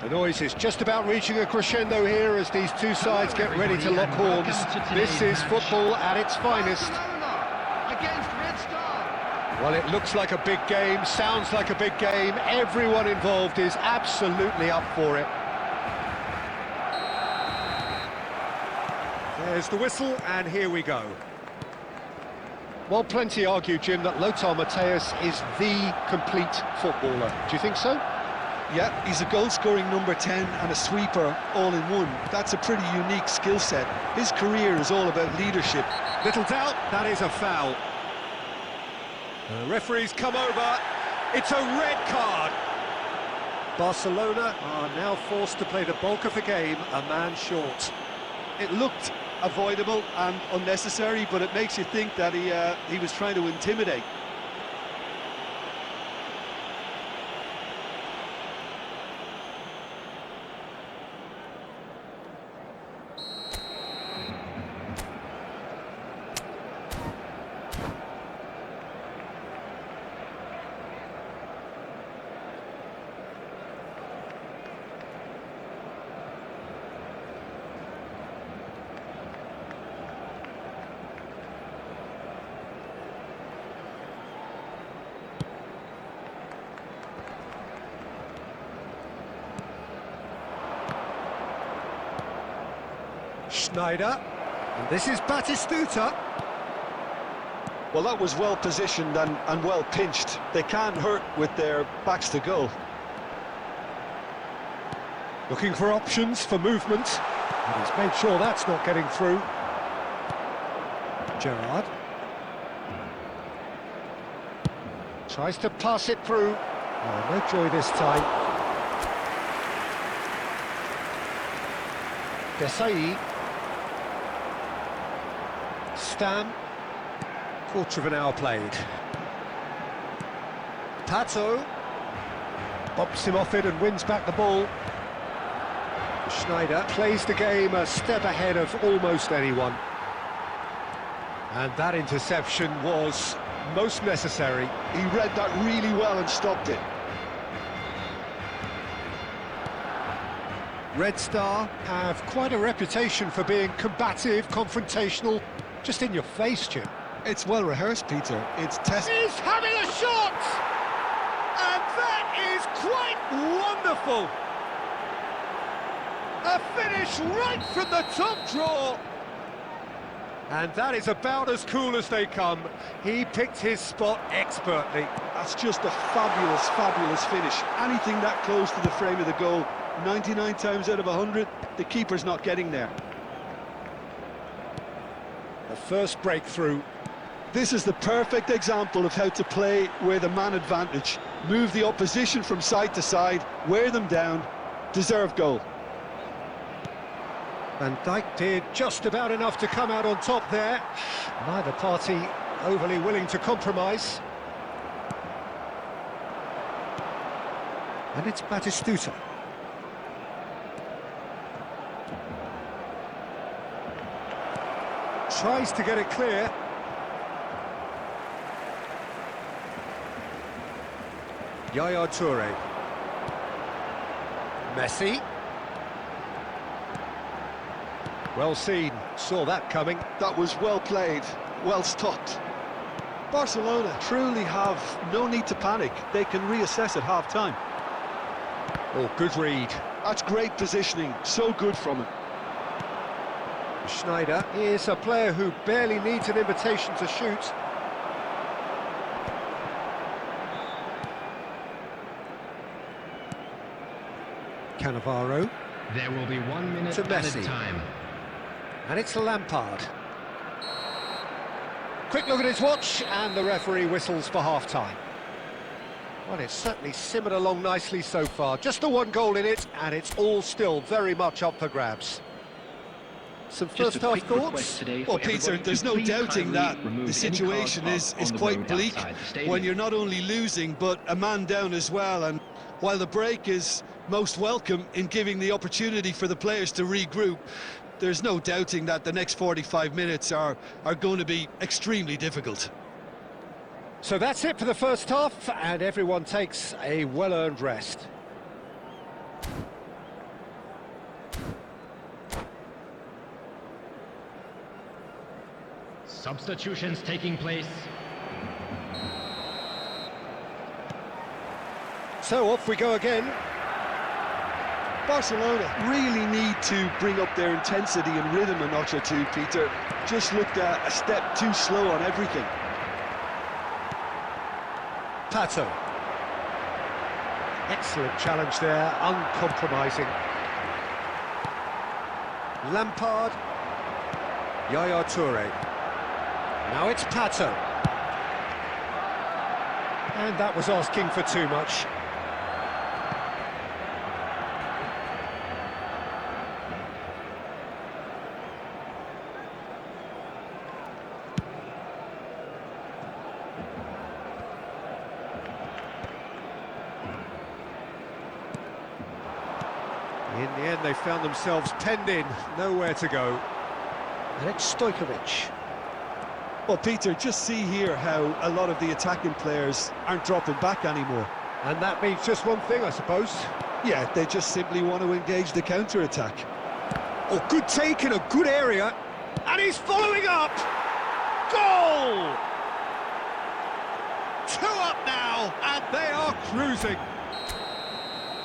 The noise is just about reaching a crescendo here as these two sides get ready to lock horns. This is football at its finest. Well, it looks like a big game, sounds like a big game. Everyone involved is absolutely up for it. There's the whistle, and here we go. Well, plenty argue, Jim, that Lothar Matthäus is the complete footballer. Do you think so? Yeah, he's a goal-scoring number 10 and a sweeper all in one. That's a pretty unique skill set. His career is all about leadership. Little doubt, that is a foul. The referee's come over. It's a red card. Barcelona are now forced to play the bulk of the game a man short. It looked avoidable and unnecessary, but it makes you think that he was trying to intimidate. Schneider, and this is Batistuta. Well, that was well positioned and well pinched. They can't hurt with their backs to goal. Looking for options for movement, and he's made sure that's not getting through. Gerrard tries to pass it through. Oh, no joy this time. Desai. Stam, quarter of an hour played. Tato bumps him off it and wins back the ball. Schneider plays the game a step ahead of almost anyone. And that interception was most necessary. He read that really well and stopped it. Red Star have quite a reputation for being combative, confrontational, just in your face, Jim. It's well rehearsed, Peter. It's tested. He's having a shot! And that is quite wonderful! A finish right from the top draw! And that is about as cool as they come. He picked his spot expertly. That's just a fabulous, fabulous finish. Anything that close to the frame of the goal, 99 times out of 100, the keeper's not getting there. The first breakthrough. This is the perfect example of how to play with a man advantage. Move the opposition from side to side, wear them down, deserve goal. Van Dijk did just about enough to come out on top there. Neither party overly willing to compromise. And it's Batistuta. Tries to get it clear. Yaya Toure. Messi. Well seen, saw that coming. That was well played, well stopped. Barcelona truly have no need to panic. They can reassess at half-time. Oh, good read. That's great positioning, so good from him. Schneider is a player who barely needs an invitation to shoot. Cannavaro. There will be 1 minute to Messi. at a time. And it's Lampard. Quick look at his watch, and the referee whistles for half-time. Well, it's certainly simmered along nicely so far. Just the one goal in it, and it's all still very much up for grabs. Some first-half thoughts? Well, Peter, there's no doubting that the situation is quite bleak when you're not only losing, but a man down as well. And while the break is most welcome in giving the opportunity for the players to regroup, there's no doubting that the next 45 minutes are going to be extremely difficult. So that's it for the first half, and everyone takes a well-earned rest. Substitutions taking place. So off we go again. Barcelona really need to bring up their intensity and rhythm a notch or two, Peter. Just looked a step too slow on everything. Pato. Excellent challenge there, uncompromising. Lampard. Yaya Toure. Now it's Pato. And that was asking for too much. In the end, they found themselves penned in, nowhere to go. And it's Stojkovic. Well, Peter, just see here how a lot of the attacking players aren't dropping back anymore. And that means just one thing, I suppose. Yeah, they just simply want to engage the counter-attack. Oh, good take in a good area. And he's following up! Goal! 2 up now, and they are cruising.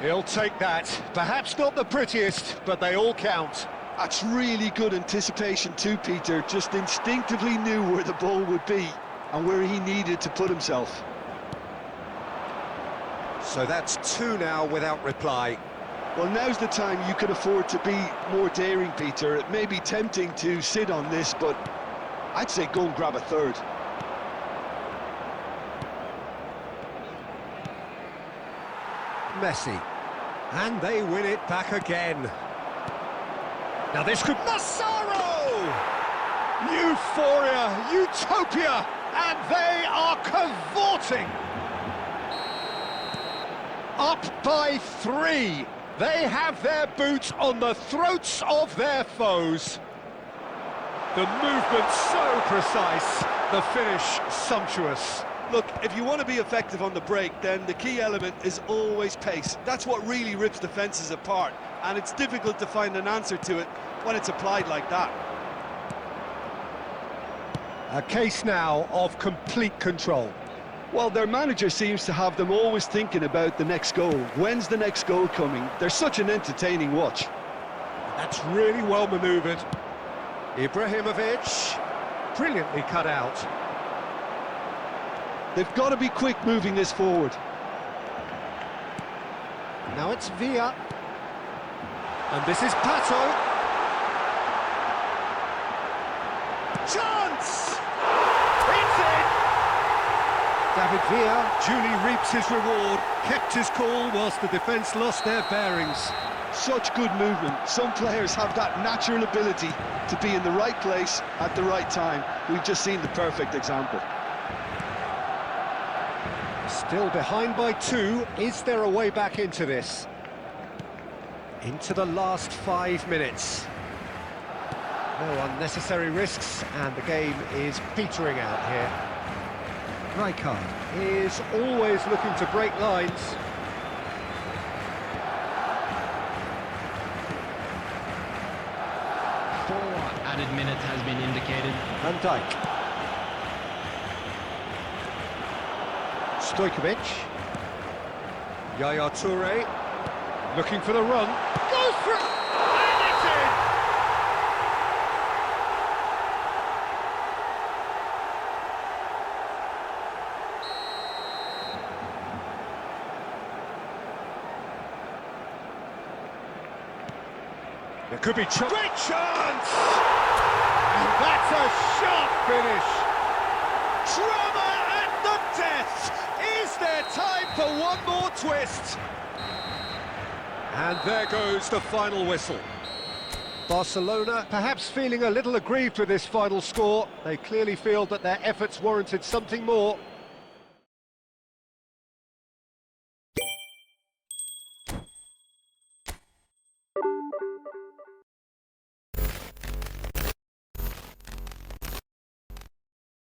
He'll take that. Perhaps not the prettiest, but they all count. That's really good anticipation too, Peter. Just instinctively knew where the ball would be and where he needed to put himself. So that's 2 now without reply. Well, now's the time you can afford to be more daring, Peter. It may be tempting to sit on this, but I'd say go and grab a third. Messi. And they win it back again. Now this could... Massaro! Euphoria, utopia, and they are cavorting. Up by 3. They have their boots on the throats of their foes. The movement so precise, the finish sumptuous. Look, if you want to be effective on the break, then the key element is always pace. That's what really rips defences apart, and it's difficult to find an answer to it when it's applied like that. A case now of complete control. Well, their manager seems to have them always thinking about the next goal. When's the next goal coming? They're such an entertaining watch. That's really well manoeuvred. Ibrahimovic, brilliantly cut out. They've got to be quick moving this forward. Now it's Villa. And this is Pato. Chance! It's in! David Villa duly reaps his reward, kept his cool whilst the defence lost their bearings. Such good movement. Some players have that natural ability to be in the right place at the right time. We've just seen the perfect example. Still behind by 2. Is there a way back into this? Into the last 5 minutes. No unnecessary risks, and the game is petering out here. Rijkaard is always looking to break lines. 4 added minutes has been indicated. Van Dijk. Stojkovic. Yaya Toure. Looking for the run. Goes for it! And it's in! There could be great chance! And that's a sharp finish! Drama at the death! Is there time for one more twist? And there goes the final whistle. Barcelona perhaps feeling a little aggrieved with this final score. They clearly feel that their efforts warranted something more.